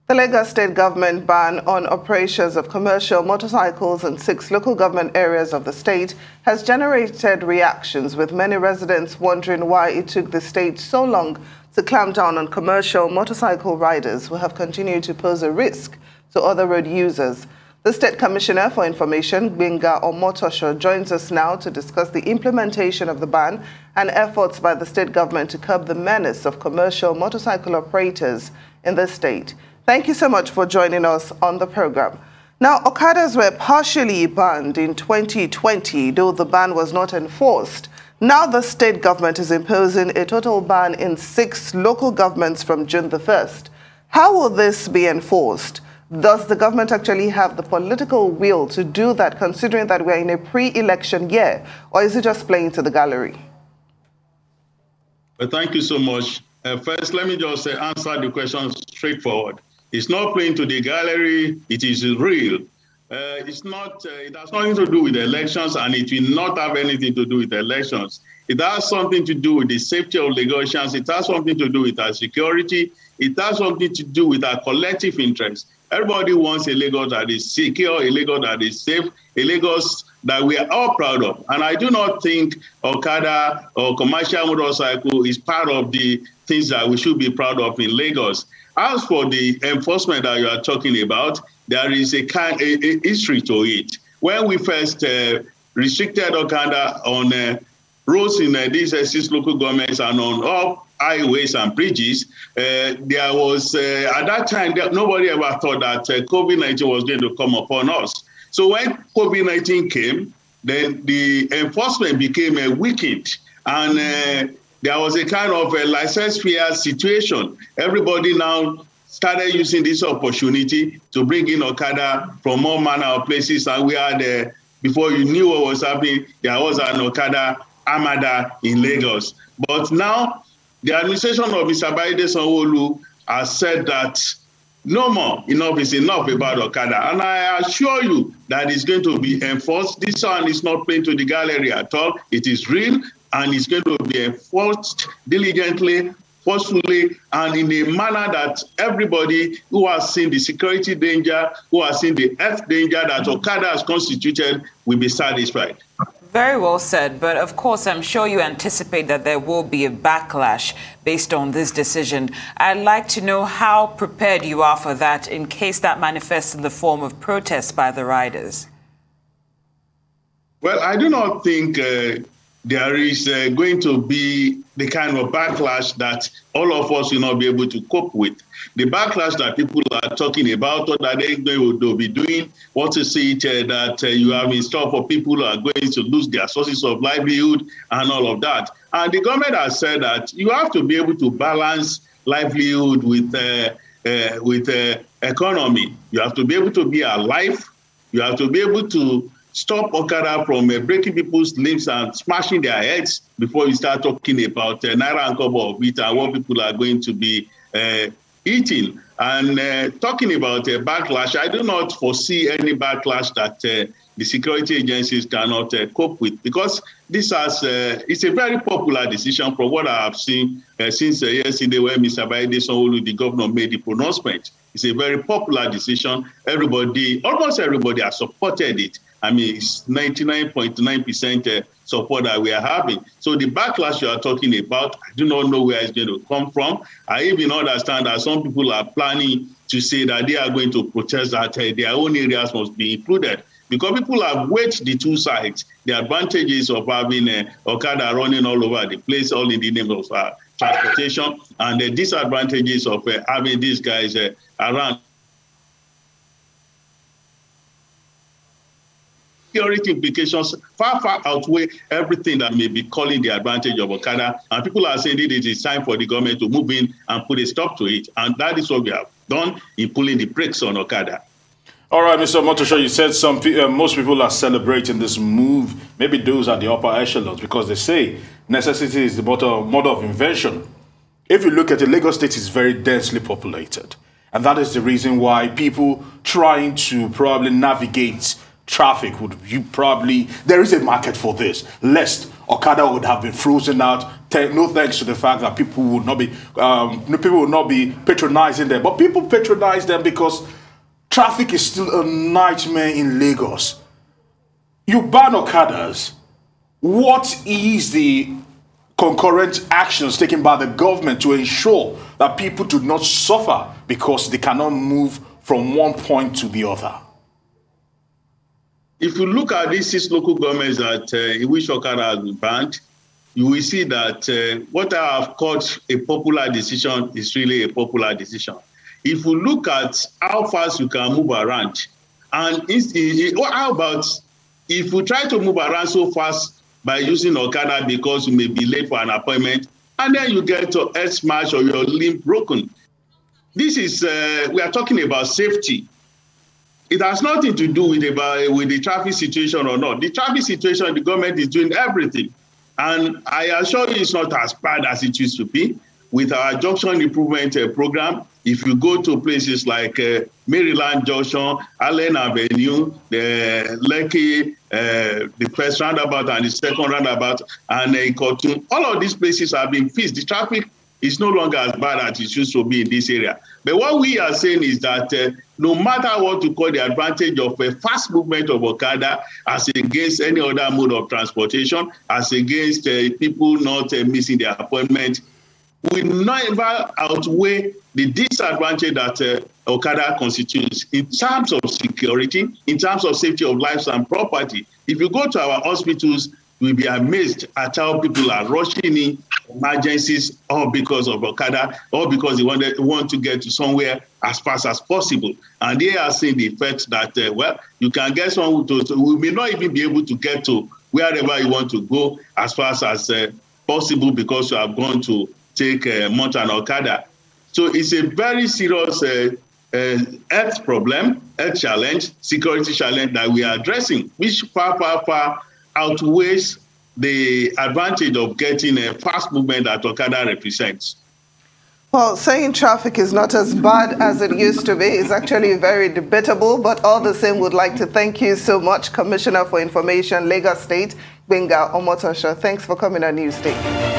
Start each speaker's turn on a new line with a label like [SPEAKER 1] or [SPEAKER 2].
[SPEAKER 1] The Lagos state government ban on operations of commercial motorcycles in 6 local government areas of the state has generated reactions, with many residents wondering why it took the state so long to clamp down on commercial motorcycle riders who have continued to pose a risk to other road users. The State Commissioner for Information, Gbenga Omotosho, joins us now to discuss the implementation of the ban and efforts by the state government to curb the menace of commercial motorcycle operators in the state. Thank you so much for joining us on the program. Now, Okadas were partially banned in 2020, though the ban was not enforced. Now the state government is imposing a total ban in 6 local governments from June the 1st. How will this be enforced? Does the government actually have the political will to do that, considering that we're in a pre-election year, or is it just playing to the gallery?
[SPEAKER 2] Well, thank you so much. First, let me just answer the question straightforward. It's not playing to the gallery, it is real. It has nothing to do with elections, and it will not have anything to do with elections. It has something to do with the safety of Lagosians. It has something to do with our security. It has something to do with our collective interest. Everybody wants a Lagos that is secure, a Lagos that is safe, a Lagos that we are all proud of. And I do not think Okada or commercial motorcycle is part of the things that we should be proud of in Lagos. As for the enforcement that you are talking about, there is a history to it. When we first restricted Okada on roads in these 6 local governments and on all highways and bridges, there was, at that time, nobody ever thought that COVID-19 was going to come upon us. So when COVID-19 came, then the enforcement became weakened, and there was a kind of a laissez-faire situation. Everybody now started using this opportunity to bring in Okada from all manner of places, and we had, before you knew what was happening, there was an Okada Armada in Lagos. But now, the administration of Mr. Sanwo-Olu has said that no more, enough is enough about Okada. And I assure you that it's going to be enforced. This one is not playing to the gallery at all. It is real, and it's going to be enforced diligently, forcefully, and in a manner that everybody who has seen the security danger, who has seen the health danger that Okada has constituted, will be satisfied.
[SPEAKER 3] Very well said. But of course, I'm sure you anticipate that there will be a backlash based on this decision. I'd like to know how prepared you are for that in case that manifests in the form of protests by the riders.
[SPEAKER 2] Well, I do not think there is going to be the kind of backlash that all of us will not be able to cope with. The backlash that people are talking about, or that they'll be doing, what is it that you have in store for people who are going to lose their sources of livelihood and all of that. And the government has said that you have to be able to balance livelihood with economy. You have to be able to be alive. You have to be able to stop Okada from breaking people's limbs and smashing their heads before you start talking about naira and kobo of it and what people are going to be eating. And talking about backlash, I do not foresee any backlash that the security agencies cannot cope with, because this it's a very popular decision from what I have seen since yesterday when Mr. Sanwo-Olu, the governor, made the pronouncement. It's a very popular decision. Everybody, almost everybody has supported it. I mean, it's 99.9% support that we are having. So the backlash you are talking about, I do not know where it's going to come from. I even understand that some people are planning to say that they are going to protest that their own areas must be included. Because people have weighed the two sides, the advantages of having Okada running all over the place, all in the name of transportation, and the disadvantages of having these guys around. Security implications far outweigh everything that may be calling the advantage of Okada. And people are saying that it is time for the government to move in and put a stop to it. And that is what we have done in pulling the brakes on Okada.
[SPEAKER 4] All right, Mr. Omotosho, you said most people are celebrating this move. Maybe those are the upper echelons, because they say necessity is the mother of invention. If you look at it, Lagos State is very densely populated. And that is the reason why people trying to probably navigate traffic, there is a market for this. Lest Okada would have been frozen out, no thanks to the fact that people would not be patronizing them. But people patronize them because traffic is still a nightmare in Lagos. You ban Okadas. What is the concurrent actions taken by the government to ensure that people do not suffer because they cannot move from one point to the other?
[SPEAKER 2] If you look at these 6 local governments that in which Okada has been banned, you will see that what I have called a popular decision is really a popular decision. If you look at how fast you can move around, and how about if you try to move around so fast by using Okada because you may be late for an appointment, and then you get to head smash or your limb broken. This is, we are talking about safety. It has nothing to do with the traffic situation or not. The traffic situation, the government is doing everything. And I assure you it's not as bad as it used to be. With our junction improvement program, if you go to places like Maryland Junction, Allen Avenue, the Lekki, the first roundabout and the second roundabout, and Ikotun, all of these places have been fixed. The traffic is no longer as bad as it used to be in this area. But what we are saying is that no matter what you call the advantage of a fast movement of Okada as against any other mode of transportation, as against people not missing their appointment, will never outweigh the disadvantage that Okada constitutes in terms of security, in terms of safety of lives and property. If you go to our hospitals, you'll be amazed at how people are rushing in emergencies, all because of Okada, or because they want to get to somewhere as fast as possible. And they are seeing the effect that, well, you can get someone we may not even be able to get to wherever you want to go as fast as possible because you have gone to take mountain Okada. So it's a very serious health problem, health challenge, security challenge that we are addressing, which far, far, far outweighs the advantage of getting a fast movement that Okada represents.
[SPEAKER 1] Well, saying traffic is not as bad as it used to be is actually very debatable, but all the same, would like to thank you so much, Commissioner for Information, Lagos State, Gbenga Omotosho. Thanks for coming on Newsday.